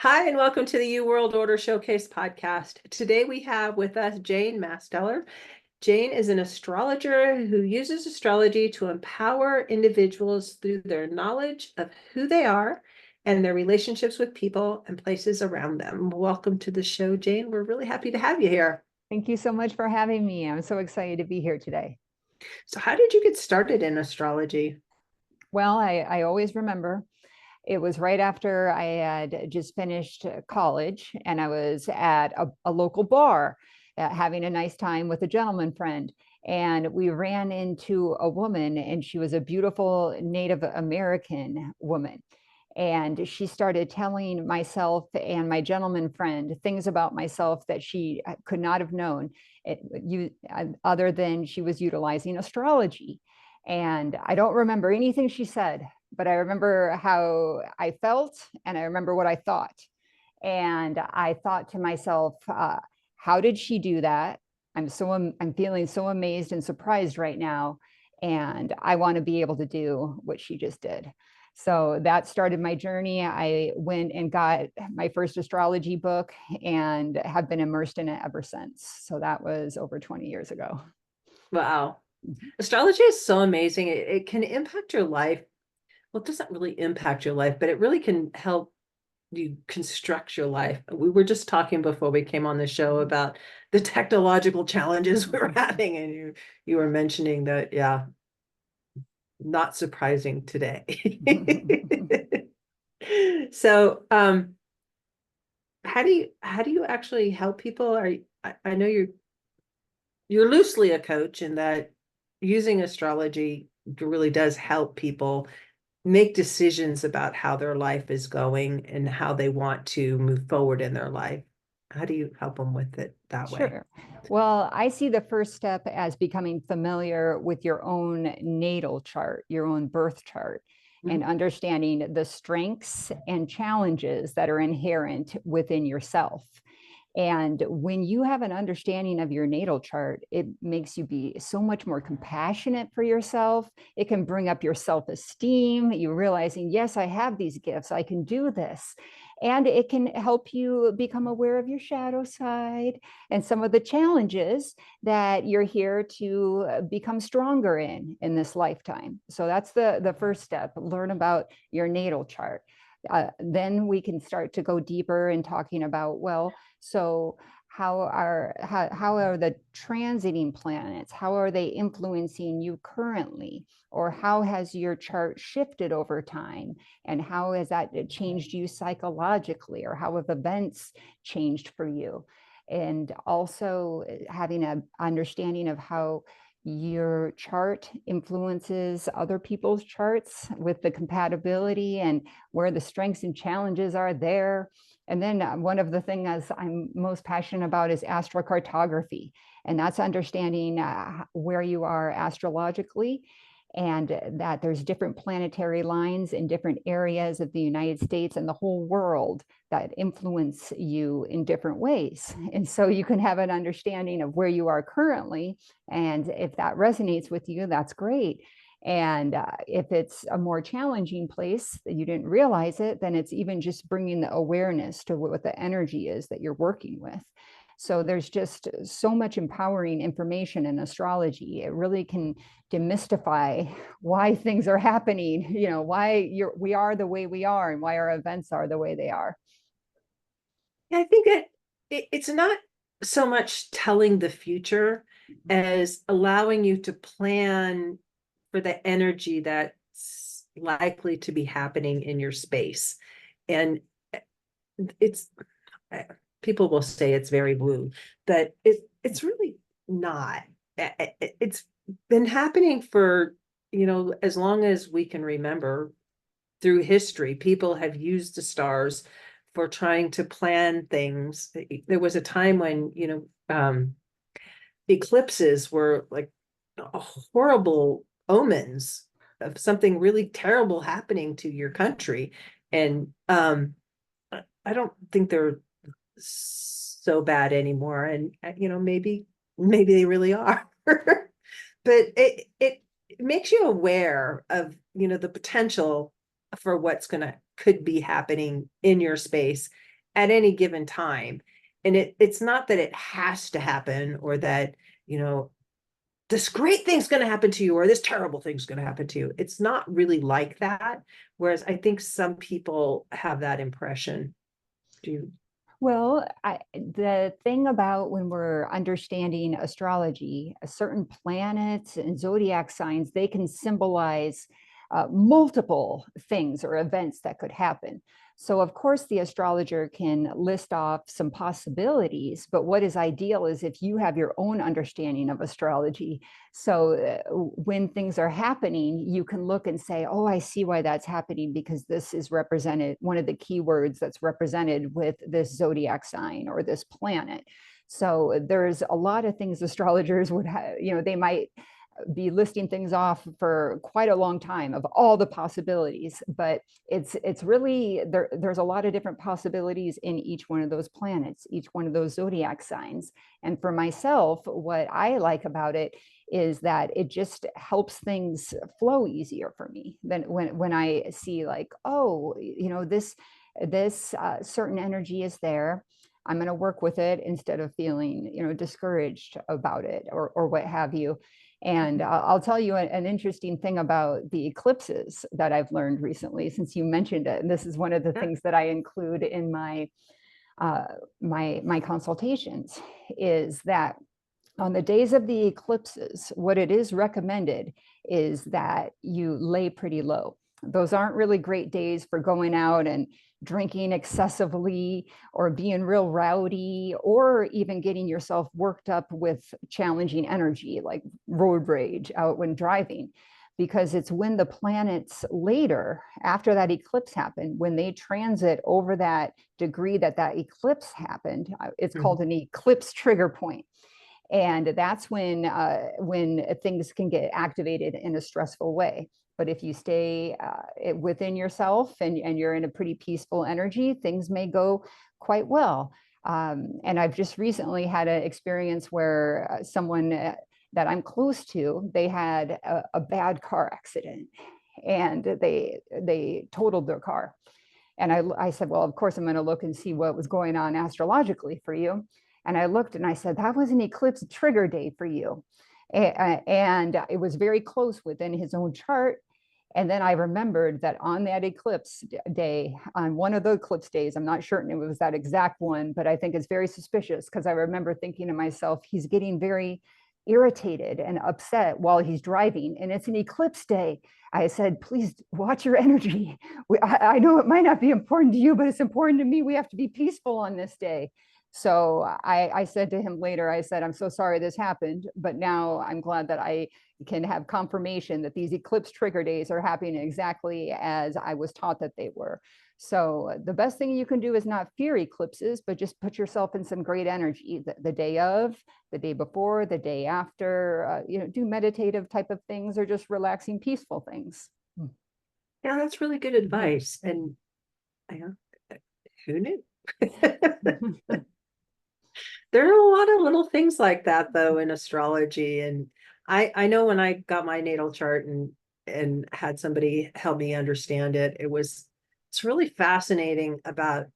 Hi, and welcome to the U World Order Showcase podcast. Today we have with us Jane Masteller. Jane is an astrologer who uses astrology to empower individuals through their knowledge of who they are and their relationships with people and places around them. Welcome to the show, Jane. We're really happy to have you here. Thank you so much for having me. I'm so excited to be here today. So, how did you get started in astrology? Well, I always remember it was right after I had just finished college and I was at a local bar having a nice time with a gentleman friend. And we ran into a woman, and she was a beautiful Native American woman. And she started telling myself and my gentleman friend things about myself that she could not have known other than she was utilizing astrology. And I don't remember anything she said, but I remember how I felt and I remember what I thought. And I thought to myself, how did she do that? I'm feeling so amazed and surprised right now. And I want to be able to do what she just did. So that started my journey. I went and got my first astrology book and have been immersed in it ever since. So that was over 20 years ago. Wow. Astrology is so amazing. It can impact your life. Well, it doesn't really impact your life, but it really can help you construct your life. We were just talking before we came on the show about the technological challenges we were having, and you were mentioning that, yeah, not surprising today. So, how do you actually help people? I know you're loosely a coach, in that using astrology really does help people make decisions about how their life is going and how they want to move forward in their life. How do you help them with it that way? Sure. Well, I see the first step as becoming familiar with your own natal chart, your own birth chart, and Mhm. understanding the strengths and challenges that are inherent within yourself. And when you have an understanding of your natal chart, it makes you be so much more compassionate for yourself. It can bring up your self esteem, you realizing, yes, I have these gifts, I can do this. And it can help you become aware of your shadow side and some of the challenges that you're here to become stronger in this lifetime. So that's the first step. Learn about your natal chart. Then we can start to go deeper in talking about, well, so how are the transiting planets? How are they influencing you currently? Or how has your chart shifted over time? And how has that changed you psychologically? Or how have events changed for you? And also having an understanding of how your chart influences other people's charts with the compatibility and where the strengths and challenges are there. And then one of the things I'm most passionate about is astrocartography. And that's understanding where you are astrologically, and that there's different planetary lines in different areas of the United States and the whole world that influence you in different ways. And so you can have an understanding of where you are currently. And if that resonates with you, that's great. And if it's a more challenging place that you didn't realize it, then it's even just bringing the awareness to what the energy is that you're working with. So there's just so much empowering information in astrology. It really can demystify why things are happening, why we are the way we are and why our events are the way they are. Yeah, I think it's not so much telling the future as allowing you to plan for the energy that's likely to be happening in your space. And it's people will say it's very woo, but it's really not. It's been happening for, as long as we can remember. Through history, people have used the stars for trying to plan things. There was a time when, eclipses were like horrible omens of something really terrible happening to your country. And I don't think they're so bad anymore. And maybe they really are. But it makes you aware of, the potential for what's could be happening in your space. at any given time. And it's not that it has to happen, or that, you know, this great thing's going to happen to you, or this terrible thing's going to happen to you. It's not really like that. Whereas I think some people have that impression. Do you? Well, the thing about when we're understanding astrology, certain planets and zodiac signs, they can symbolize multiple things or events that could happen. So, of course, the astrologer can list off some possibilities, but what is ideal is if you have your own understanding of astrology. So, when things are happening, you can look and say, oh, I see why that's happening, because this is represented, one of the keywords that's represented with this zodiac sign or this planet. So, there's a lot of things astrologers would have, they might be listing things off for quite a long time of all the possibilities, but it's really there's a lot of different possibilities in each one of those planets, each one of those zodiac signs. And for myself, what I like about it is that it just helps things flow easier for me than when I see like, oh, this certain energy is there. I'm going to work with it instead of feeling, discouraged about it or what have you. And I'll tell you an interesting thing about the eclipses that I've learned recently, since you mentioned it. And this is one of the things that I include in my my consultations, is that on the days of the eclipses, what it is recommended is that you lay pretty low. Those aren't really great days for going out and drinking excessively or being real rowdy or even getting yourself worked up with challenging energy like road rage out when driving, because it's when the planets later after that eclipse happened, when they transit over that degree that eclipse happened, it's called an eclipse trigger point. And that's when things can get activated in a stressful way. But if you stay within yourself and you're in a pretty peaceful energy, things may go quite well. And I've just recently had an experience where someone that I'm close to, they had a bad car accident, and they totaled their car. And I said, well, of course, I'm going to look and see what was going on astrologically for you. And I looked and I said, that was an eclipse trigger day for you. And it was very close within his own chart. And then I remembered that on that eclipse day, on one of the eclipse days, I'm not certain it was that exact one, but I think it's very suspicious, because I remember thinking to myself, he's getting very irritated and upset while he's driving, and it's an eclipse day. I said, please watch your energy. I know it might not be important to you, but it's important to me. We have to be peaceful on this day. So I said to him later, I said, I'm so sorry this happened, but now I'm glad that I can have confirmation that these eclipse trigger days are happening exactly as I was taught that they were. So the best thing you can do is not fear eclipses, but just put yourself in some great energy the day of, the day before, the day after, do meditative type of things or just relaxing, peaceful things. Yeah, that's really good advice. And who knew? There are a lot of little things like that, though, in astrology. And I know when I got my natal chart and had somebody help me understand it, it's really fascinating about,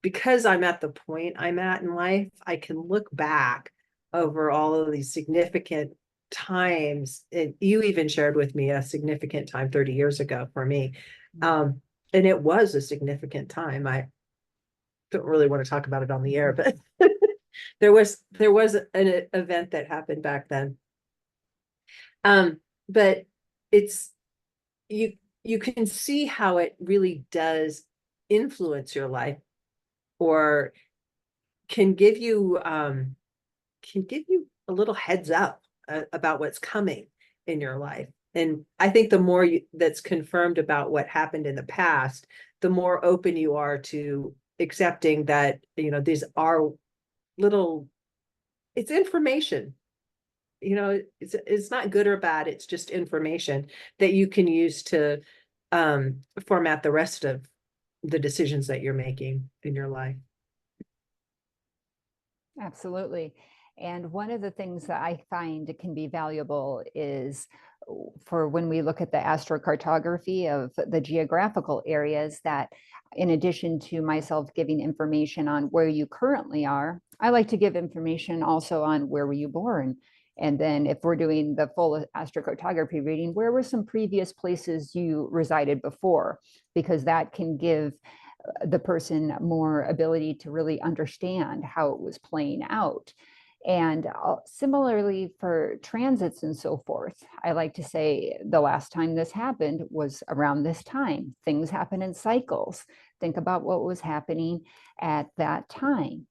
because I'm at the point I'm at in life, I can look back over all of these significant times. And you even shared with me a significant time 30 years ago for me. And it was a significant time. I don't really want to talk about it on the air, but there was an event that happened back then. But it's you can see how it really does influence your life, or can give you a little heads up about what's coming in your life. And I think the more that's confirmed about what happened in the past, the more open you are to accepting that, these are little, it's information. It's not good or bad. It's just information that you can use to format the rest of the decisions that you're making in your life. Absolutely. And one of the things that I find can be valuable is for when we look at the astrocartography of the geographical areas, that in addition to myself giving information on where you currently are, I like to give information also on where were you born. And then if we're doing the full astrocartography reading, where were some previous places you resided before? Because that can give the person more ability to really understand how it was playing out. And similarly for transits and so forth, I like to say the last time this happened was around this time. Things happen in cycles. Think about what was happening at that time.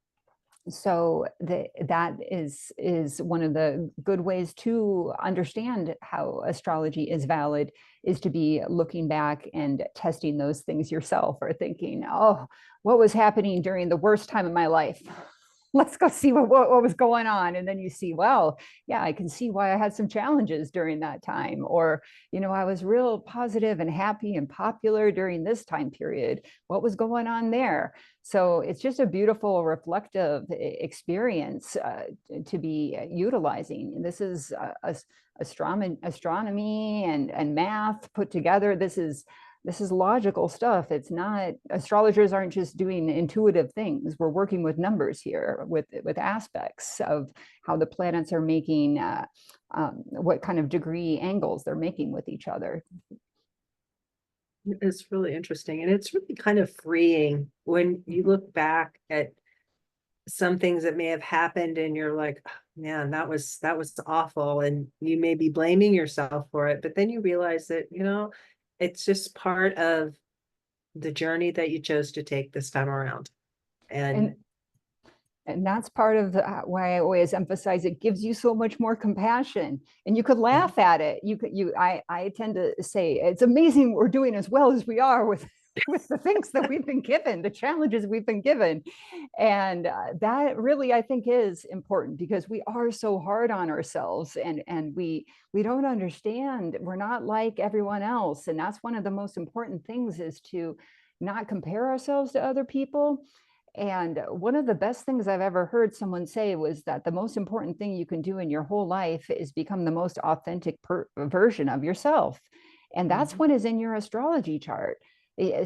So that is one of the good ways to understand how astrology is valid, is to be looking back and testing those things yourself, or thinking, oh, what was happening during the worst time of my life? Let's go see what was going on. And then you see, well, yeah, I can see why I had some challenges during that time. Or, I was real positive and happy and popular during this time period. What was going on there? So it's just a beautiful reflective experience to be utilizing. And this is astronomy and math put together. This is logical stuff. It's not, astrologers aren't just doing intuitive things. We're working with numbers here, with aspects of how the planets are making, what kind of degree angles they're making with each other. It's really interesting. And it's really kind of freeing when you look back at some things that may have happened and you're like, oh, man, that was awful. And you may be blaming yourself for it, but then you realize that, it's just part of the journey that you chose to take this time around. And that's part of why I always emphasize it gives you so much more compassion, and you could laugh at it. I tend to say it's amazing we're doing as well as we are with the things that we've been given, the challenges we've been given. And that really, I think, is important, because we are so hard on ourselves, and we don't understand. We're not like everyone else. And that's one of the most important things, is to not compare ourselves to other people. And one of the best things I've ever heard someone say was that the most important thing you can do in your whole life is become the most authentic version of yourself. And that's what is in your astrology chart.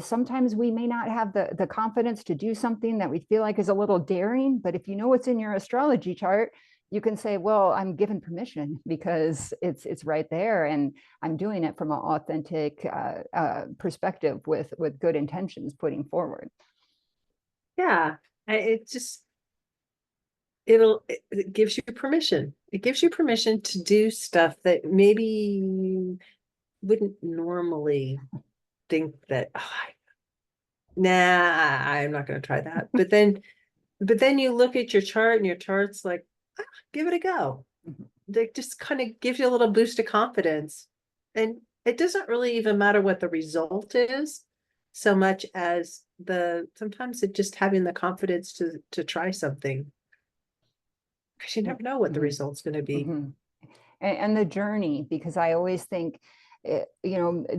Sometimes we may not have the confidence to do something that we feel like is a little daring, but if you know what's in your astrology chart, you can say, well, I'm given permission because it's right there, and I'm doing it from an authentic perspective with good intentions putting forward. Yeah, it just, it gives you permission. It gives you permission to do stuff that maybe you wouldn't normally think that, oh, nah, I'm not going to try that. But then you look at your chart and your chart's like, ah, give it a go. It just kind of gives you a little boost of confidence. And it doesn't really even matter what the result is, so much as sometimes it just having the confidence to try something, because you never know what the result's going to be. And the journey, because I always think,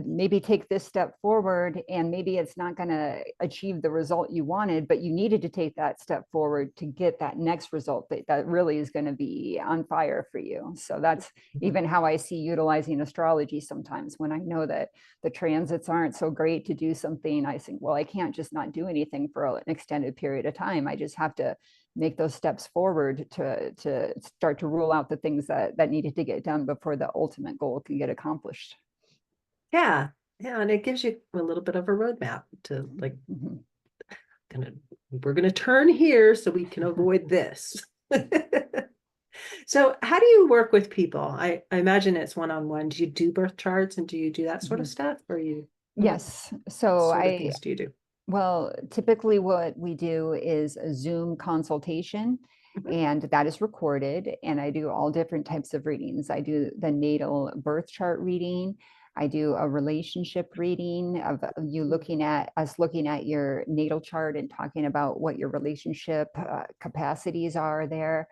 maybe take this step forward, and maybe it's not going to achieve the result you wanted, but you needed to take that step forward to get that next result that really is going to be on fire for you. So that's even how I see utilizing astrology sometimes. When I know that the transits aren't so great to do something, I think, well, I can't just not do anything for an extended period of time. I just have to make those steps forward to start to rule out the things that needed to get done before the ultimate goal can get accomplished. Yeah. And it gives you a little bit of a roadmap to, like, we're gonna turn here so we can avoid this. So how do you work with people? I imagine it's one-on-one. Do you do birth charts, and do you do that sort of stuff? Or Yes. So sort of things do you do? Well, typically what we do is a Zoom consultation, and that is recorded. And I do all different types of readings. I do the natal birth chart reading. I do a relationship reading of you looking at your natal chart and talking about what your relationship capacities are there.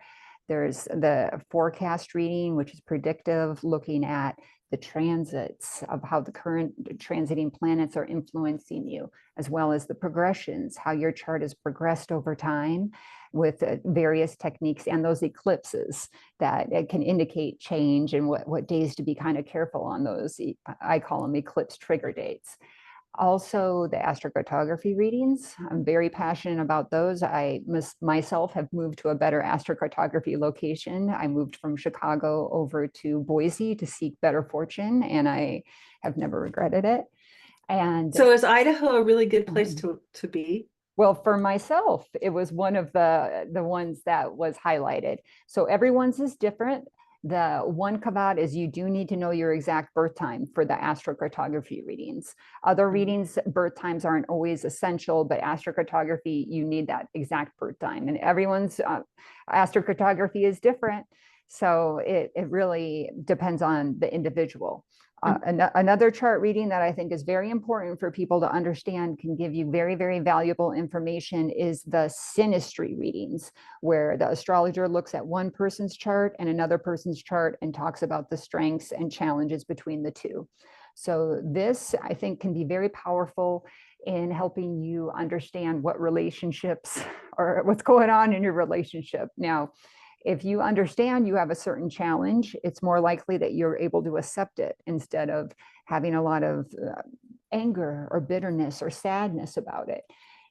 There's the forecast reading, which is predictive, looking at the transits of how the current transiting planets are influencing you, as well as the progressions, how your chart has progressed over time with various techniques, and those eclipses that it can indicate change, and what days to be kind of careful on those. I call them eclipse trigger dates. Also, the astrocartography readings. I'm very passionate about those. I myself have moved to a better astrocartography location. I moved from Chicago over to Boise to seek better fortune, and I have never regretted it. And so is Idaho a really good place to be? well, for myself, it was one of the ones that was highlighted. So everyone's is different. The one caveat is you do need to know your exact birth time for the astrocartography readings. Other readings, birth times aren't always essential, but astrocartography, you need that exact birth time. And everyone's astrocartography is different. So it really depends on the individual. Another chart reading that I think is very important for people to understand, can give you very, very valuable information, is the synastry readings, where the astrologer looks at one person's chart and another person's chart and talks about the strengths and challenges between the two. So this, I think, can be very powerful in helping you understand what relationships or what's going on in your relationship. Now, if you understand you have a certain challenge, it's more likely that you're able to accept it instead of having a lot of anger or bitterness or sadness about it.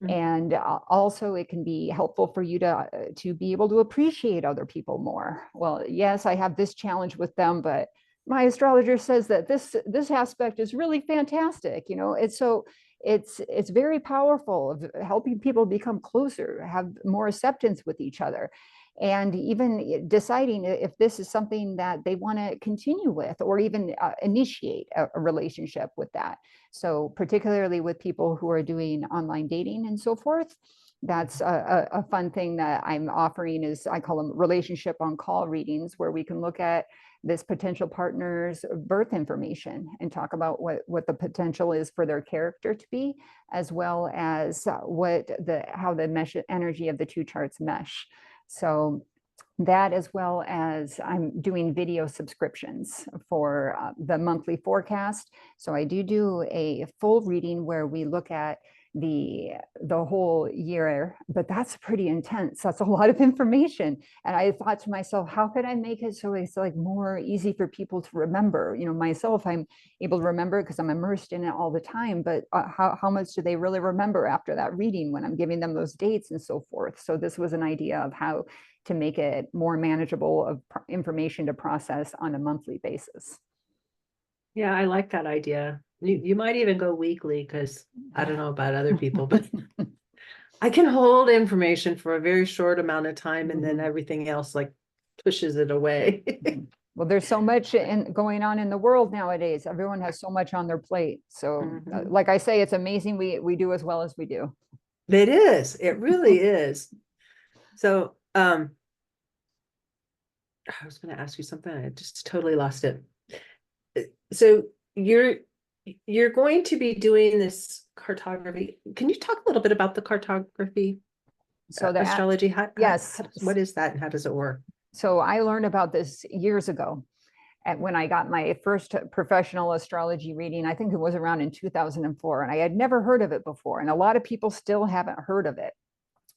And also it can be helpful for you to be able to appreciate other people more. Well, yes, I have this challenge with them, but my astrologer says that this aspect is really fantastic. You know, it's very powerful of helping people become closer, have more acceptance with each other, and even deciding if this is something that they want to continue with, or even initiate a relationship with that. So particularly with people who are doing online dating and so forth, that's a fun thing that I'm offering, is I call them relationship on call readings, where we can look at this potential partner's birth information and talk about what the potential is for their character to be, as well as how the mesh energy of the two charts mesh. So that, as well as I'm doing video subscriptions for the monthly forecast. So I do a full reading where we look at the whole year, but that's pretty intense. That's a lot of information. And I thought to myself, how could I make it so it's like more easy for people to remember? You know, myself, I'm able to remember because I'm immersed in it all the time, but how much do they really remember after that reading when I'm giving them those dates and so forth? So this was an idea of how to make it more manageable of information to process on a monthly basis. Yeah, I like that idea. You might even go weekly, because I don't know about other people, but I can hold information for a very short amount of time, and then everything else like pushes it away. Well, there's so much going on in the world nowadays. Everyone has so much on their plate. So like I say, it's amazing we do as well as we do. It is. It really is. So I was going to ask you something. I just totally lost it. So you're going to be doing this cartography. Can you talk a little bit about the cartography? So the astrology, yes. What is that and how does it work? So I learned about this years ago, when I got my first professional astrology reading. I think it was around in 2004, and I had never heard of it before, and a lot of people still haven't heard of it.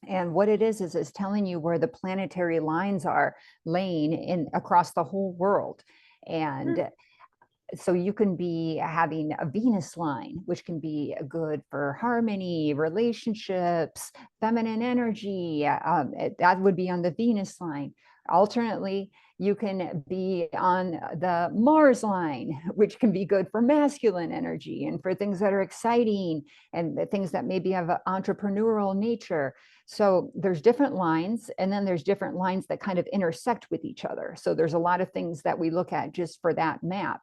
And what it is it's telling you where the planetary lines are laying in across the whole world. And so you can be having a Venus line, which can be good for harmony, relationships, feminine energy. That would be on the Venus line. Alternately, you can be on the Mars line, which can be good for masculine energy and for things that are exciting and the things that maybe have an entrepreneurial nature. So there's different lines, and then there's different lines that kind of intersect with each other. So there's a lot of things that we look at just for that map.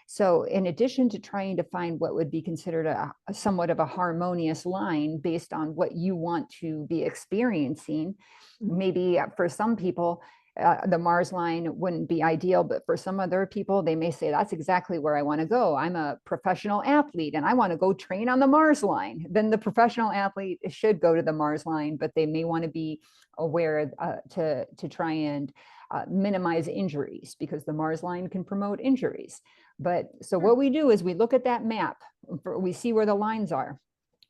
So in addition to trying to find what would be considered a somewhat of a harmonious line based on what you want to be experiencing, maybe for some people, The Mars line wouldn't be ideal, but for some other people, they may say, that's exactly where I want to go. I'm a professional athlete and I want to go train on the Mars line. Then the professional athlete should go to the Mars line, but they may want to be aware to try and minimize injuries, because the Mars line can promote injuries. But so what we do is we look at that map, we see where the lines are,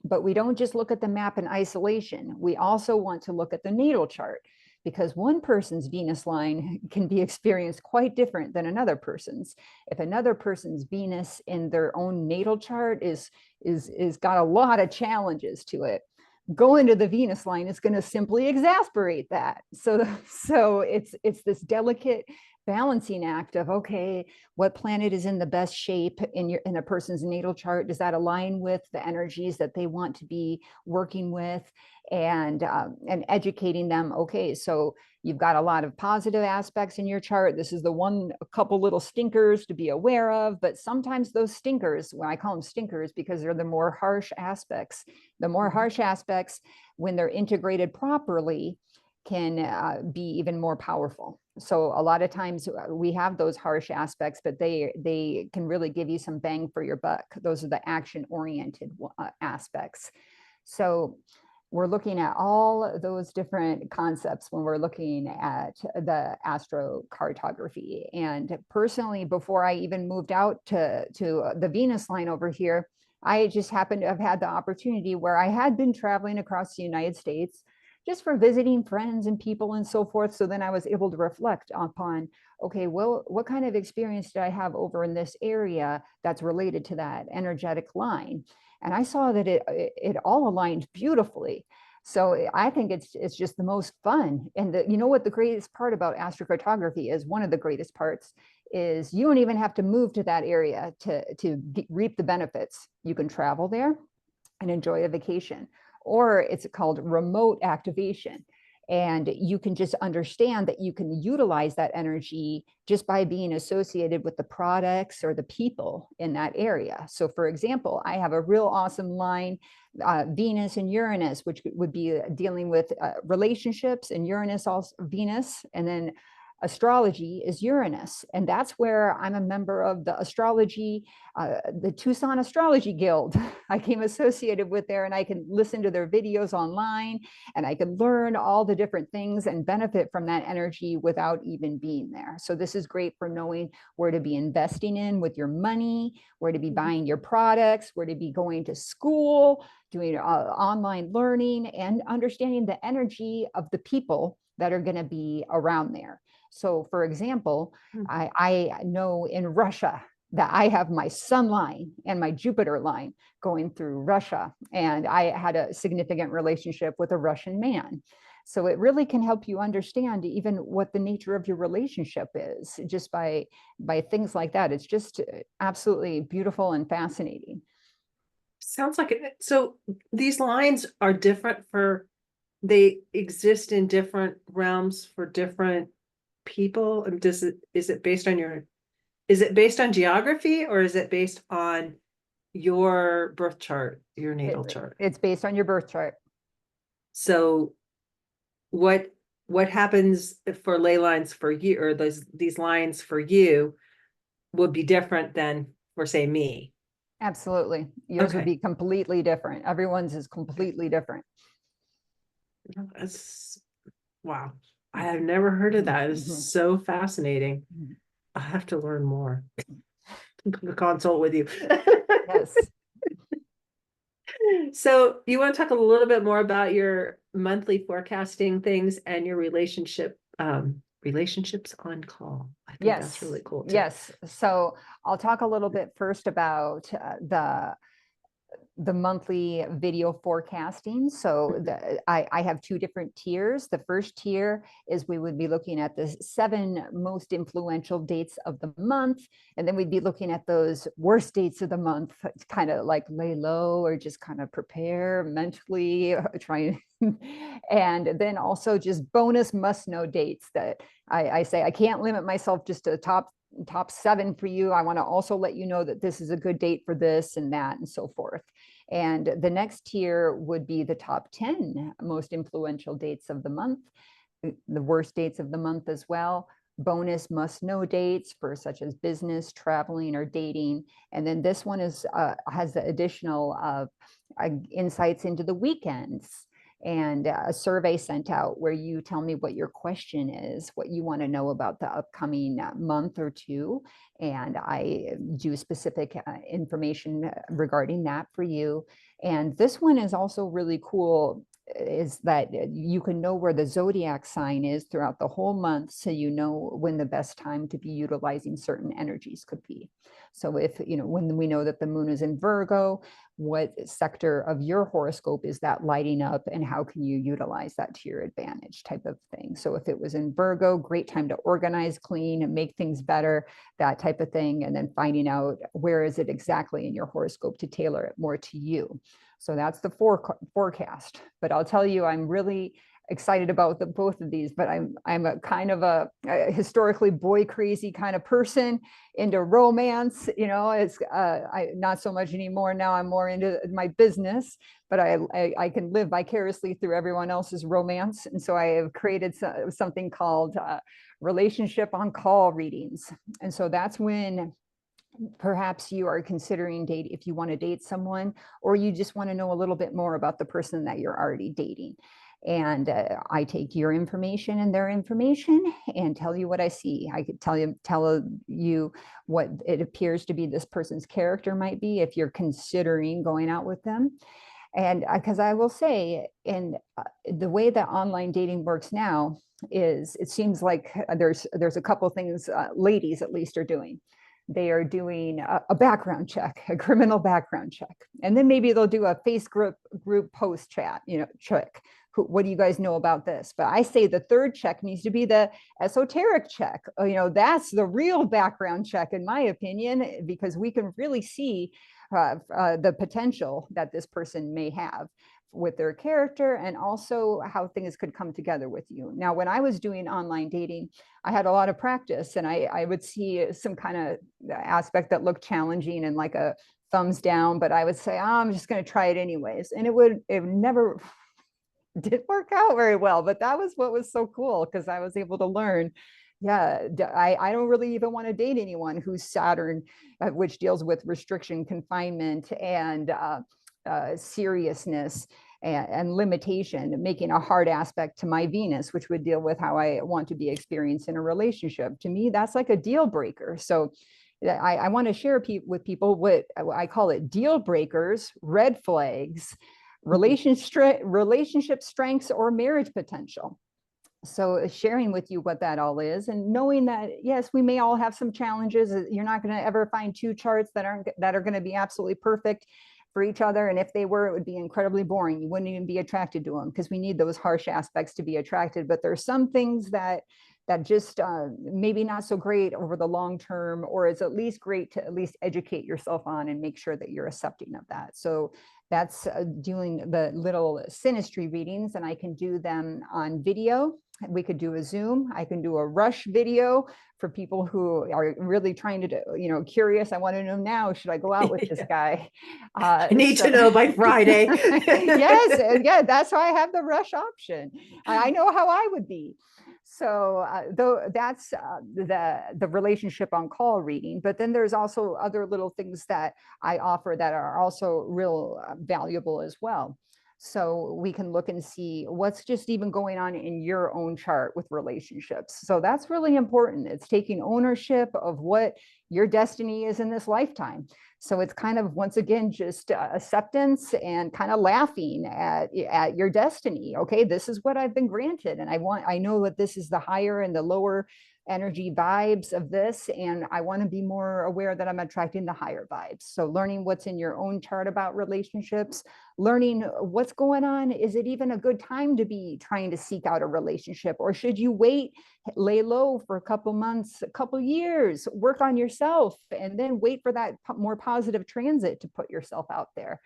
but we don't just look at the map in isolation. We also want to look at the natal chart, because one person's Venus line can be experienced quite different than another person's. If another person's Venus in their own natal chart is got a lot of challenges to it, going to the Venus line is going to simply exasperate that. So it's this delicate balancing act of, okay, what planet is in the best shape in a person's natal chart? Does that align with the energies that they want to be working with? And educating them. Okay, so you've got a lot of positive aspects in your chart. This is a couple little stinkers to be aware of, but sometimes those stinkers, when I call them stinkers, because they're the more harsh aspects, when they're integrated properly, can be even more powerful. So a lot of times we have those harsh aspects, but they can really give you some bang for your buck. Those are the action-oriented aspects. So we're looking at all those different concepts when we're looking at the astrocartography. And personally, before I even moved out to the Venus line over here, I just happened to have had the opportunity where I had been traveling across the United States just for visiting friends and people and so forth. So then I was able to reflect upon, okay, well, what kind of experience did I have over in this area that's related to that energetic line? And I saw that it all aligned beautifully. So I think it's just the most fun. And you know what the greatest part about astrocartography is? One of the greatest parts is you don't even have to move to that area to reap the benefits. You can travel there and enjoy a vacation, or it's called remote activation. And you can just understand that you can utilize that energy just by being associated with the products or the people in that area. So for example, I have a real awesome line, Venus and Uranus, which would be dealing with relationships, and Uranus also Venus, and then astrology is Uranus. And that's where I'm a member of the astrology, the Tucson Astrology Guild. I came associated with there, and I can listen to their videos online, and I can learn all the different things and benefit from that energy without even being there. So this is great for knowing where to be investing in with your money, where to be buying your products, where to be going to school, doing online learning, and understanding the energy of the people that are going to be around there. So for example, I know in Russia that I have my sun line and my Jupiter line going through Russia, and I had a significant relationship with a Russian man. So it really can help you understand even what the nature of your relationship is just by things like that. It's just absolutely beautiful and fascinating. Sounds like it. So these lines are different they exist in different realms for different people. And is it based on geography, or is it based on your birth chart, your natal chart? It's based on your birth chart. So what happens for ley lines for you, or these lines for you, would be different than for, say, me? Absolutely. Yours would Okay. be completely different. Everyone's is completely different. Wow. I have never heard of that. It's so fascinating. I have to learn more. Consult with you. Yes. So you want to talk a little bit more about your monthly forecasting things and your relationships on call. I think that's really cool too. Yes. So I'll talk a little bit first about the monthly video forecasting. So I have two different tiers. The first tier is we would be looking at the 7 most influential dates of the month. And then we'd be looking at those worst dates of the month, kind of like lay low or just kind of prepare mentally, trying. And then also just bonus must know dates that I say I can't limit myself just to top 7 for you. I want to also let you know that this is a good date for this and that and so forth. And the next tier would be the top 10 most influential dates of the month. the worst dates of the month as well. Bonus must know dates for such as business, traveling, or dating. And then this one is has the additional insights into the weekends, and a survey sent out where you tell me what your question is, what you want to know about the upcoming month or two. And I do specific information regarding that for you. And this one is also really cool, is that you can know where the zodiac sign is throughout the whole month, so you know when the best time to be utilizing certain energies could be. So if, when we know that the moon is in Virgo, what sector of your horoscope is that lighting up, and how can you utilize that to your advantage, type of thing. So if it was in Virgo, great time to organize, clean, and make things better, that type of thing. And then finding out where is it exactly in your horoscope to tailor it more to you. So that's the forecast. But I'll tell you, I'm really excited about both of these, but I'm a kind of a historically boy crazy kind of person, into romance. It's not so much anymore now. I'm more into my business, but I can live vicariously through everyone else's romance. And so I have created something called relationship on call readings. And so that's when perhaps you are considering date, if you want to date someone, or you just want to know a little bit more about the person that you're already dating. And I take your information and their information and tell you what I see. I could tell you what it appears to be this person's character might be if you're considering going out with them. And because I will say, in the way that online dating works now, is it seems like there's a couple of things ladies at least are doing. They are doing a background check, a criminal background check. And then maybe they'll do a face group post chat, check. What do you guys know about this? But I say the third check needs to be the esoteric check. That's the real background check, in my opinion, because we can really see the potential that this person may have with their character, and also how things could come together with you. Now, when I was doing online dating, I had a lot of practice, and I would see some kind of aspect that looked challenging and like a thumbs down, but I would say, I'm just going to try it anyways. And it never did work out very well, but that was what was so cool, because I was able to learn, yeah, I don't really even want to date anyone who's Saturn, which deals with restriction, confinement, and seriousness and limitation, making a hard aspect to my Venus, which would deal with how I want to be experienced in a relationship. To me, that's like a deal breaker. So I want to share with people what I call it: deal breakers, red flags, relationship strengths, or marriage potential. So sharing with you what that all is, and knowing that, yes, we may all have some challenges. You're not going to ever find two charts that are going to be absolutely perfect for each other. And if they were, it would be incredibly boring. You wouldn't even be attracted to them, because we need those harsh aspects to be attracted. But there's some things that just maybe not so great over the long term, or it's at least great to at least educate yourself on and make sure that you're accepting of that. So that's doing the little synastry readings, and I can do them on video. We could do a Zoom. I can do a rush video for people who are really trying to do, curious. I want to know now, should I go out with this guy? I need to know by Friday. Yes, yeah, that's why I have the rush option. I know how I would be. So though that's the relationship on call reading, but then there's also other little things that I offer that are also real valuable as well. So we can look and see what's just even going on in your own chart with relationships. So that's really important. It's taking ownership of what your destiny is in this lifetime. So it's kind of, once again, just acceptance and kind of laughing at your destiny. Okay, this is what I've been granted, and I know that this is the higher and the lower energy vibes of this, and I want to be more aware that I'm attracting the higher vibes. So learning what's in your own chart about relationships, learning what's going on. Is it even a good time to be trying to seek out a relationship, or should you wait, lay low for a couple months, a couple years, work on yourself, and then wait for that more positive transit to put yourself out there?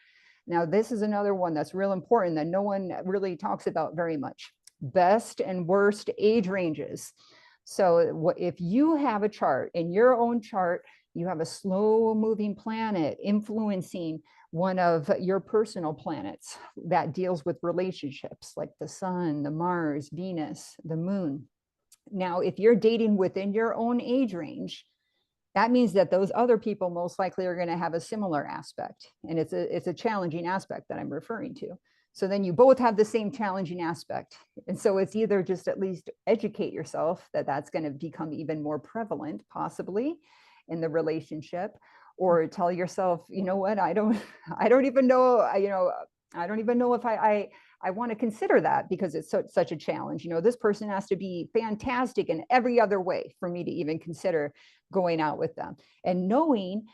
Now, this is another one that's real important that no one really talks about very much: best and worst age ranges. So if you have a chart, in your own chart, you have a slow moving planet influencing one of your personal planets that deals with relationships, like the sun, the Mars, Venus, the moon. Now, if you're dating within your own age range, that means that those other people most likely are going to have a similar aspect. And it's a challenging aspect that I'm referring to. So then you both have the same challenging aspect. And so it's either just at least educate yourself that that's going to become even more prevalent, possibly in the relationship, or tell yourself, you know what, I don't even know, I don't even know if I want to consider that, because it's such a challenge. This person has to be fantastic in every other way for me to even consider going out with them, and knowing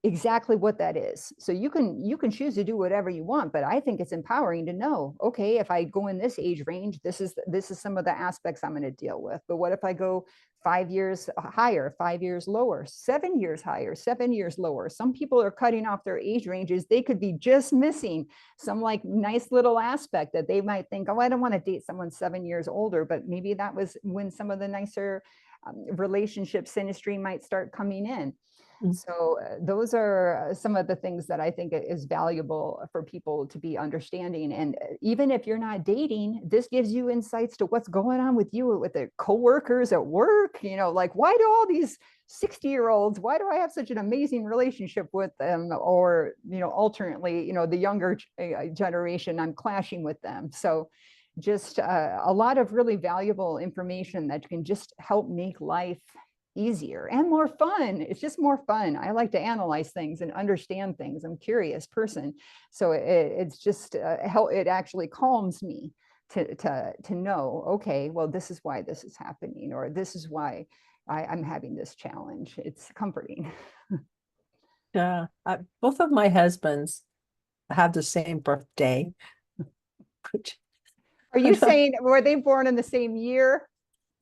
exactly what that is. So you can choose to do whatever you want, but I think it's empowering to know, okay, if I go in this age range, this is some of the aspects I'm going to deal with. But what if I go 5 years higher, 5 years lower, 7 years higher, 7 years lower? Some people are cutting off their age ranges. They could be just missing some like nice little aspect that they might think, oh, I don't want to date someone 7 years older, but maybe that was when some of the nicer relationship synastry might start coming in. So those are some of the things that I think is valuable for people to be understanding. And even if you're not dating, this gives you insights to what's going on with you, with the coworkers at work. Like, why do all these 60-year-olds, why do I have such an amazing relationship with them? Or, alternately, the younger generation, I'm clashing with them. So just a lot of really valuable information that can just help make life easier and more fun. It's just more fun. I like to analyze things and understand things. I'm a curious person. So it's just it actually calms me to know, okay, well, this is why this is happening, or this is why I'm having this challenge. It's comforting. Yeah, both of my husbands have the same birthday. Which, Are you saying, were they born in the same year?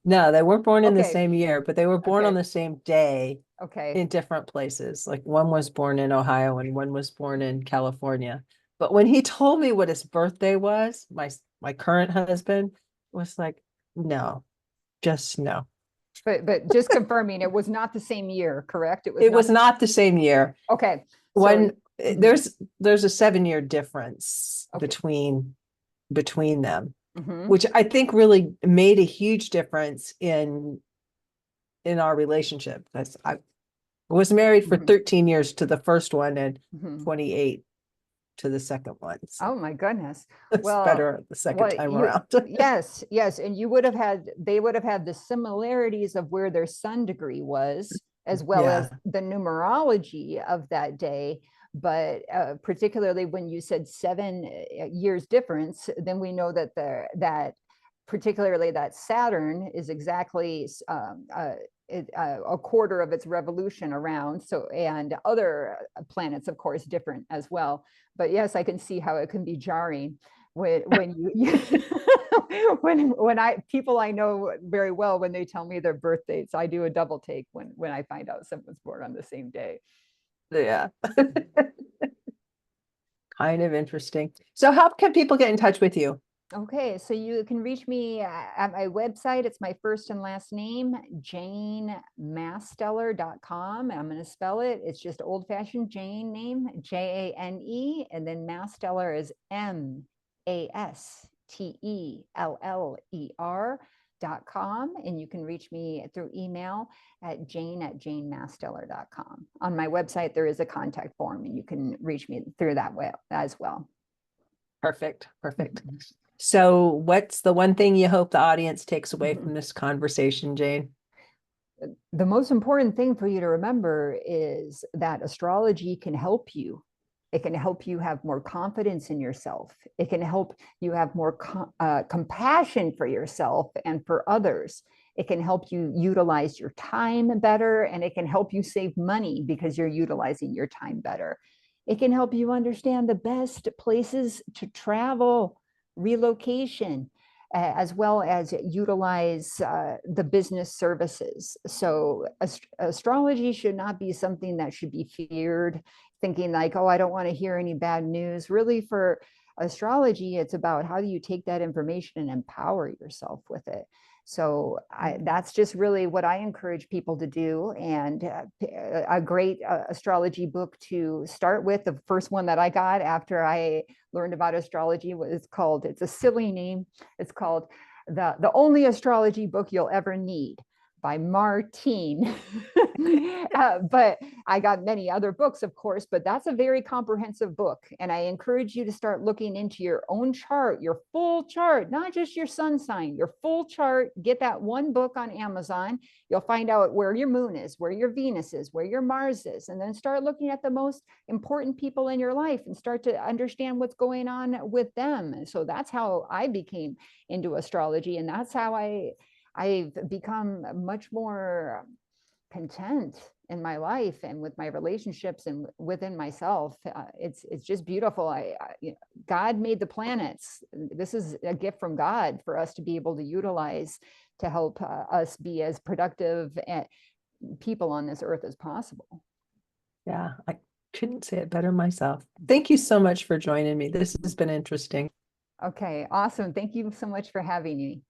no, they weren't born in the Okay. same year, but they were born on Okay. the same day Okay. in different places. Like one was born in Ohio and one was born in California. But when he told me what his birthday was, my current husband was like, no, just no. But just confirming, it was not the same year, correct? It was It not. was not the same year. Okay. One So mhm. there's a 7-year difference Okay. between them, Mhm. which I think really made a huge difference in our relationship. Because I was married for Mhm. 13 years to the first one and Mhm. 28 to the second one. So Oh my goodness. it's Well, better the second time around. yes, and they would have had the similarities of where their sun degree was, as well Yeah. as the numerology of that day. But particularly when you said 7 years difference, then we know that that particularly that Saturn is exactly a quarter of its revolution around. So, and other planets, of course, different as well. But yes, I can see how it can be jarring when you when I people I know very well, when they tell me their birth dates, I do a double take when I find out someone's born on the same day. Yeah. Kind of interesting. So how can people get in touch with you? Okay, so you can reach me at my website. It's my first and last name, janemasteller.com. I'm going to spell it. It's just old fashioned Jane name, Jane, and then Masteller is Masteller.com. And you can reach me through email at jane@janemasteller.com. On my website, there is a contact form, and you can reach me through that way as well. Perfect. So what's the one thing you hope the audience takes away from this conversation, Jane? The most important thing for you to remember is that astrology can help you. It can help you have more confidence in yourself. It can help you have more compassion for yourself and for others. It can help you utilize your time better, and it can help you save money because you're utilizing your time better. It can help you understand the best places to travel, relocation, as well as utilize the business services. So astrology should not be something that should be feared, thinking like, oh, I don't want to hear any bad news. Really, for astrology, it's about how do you take that information and empower yourself with it. So that's just really what I encourage people to do. And a great astrology book to start with, the first one that I got after I learned about astrology, was called, it's a silly name, it's called the Only Astrology Book You'll Ever Need by Martine. But I got many other books, of course, but that's a very comprehensive book. And I encourage you to start looking into your own chart, your full chart, not just your sun sign, your full chart. Get that one book on Amazon. You'll find out where your moon is, where your Venus is, where your Mars is, and then start looking at the most important people in your life and start to understand what's going on with them. And so that's how I became into astrology. And that's how I've become much more content in my life and with my relationships and within myself. It's just beautiful. God made the planets. This is a gift from God for us to be able to utilize to help us be as productive people on this earth as possible. Yeah, I couldn't say it better myself. Thank you so much for joining me. This has been interesting. Okay, awesome. Thank you so much for having me.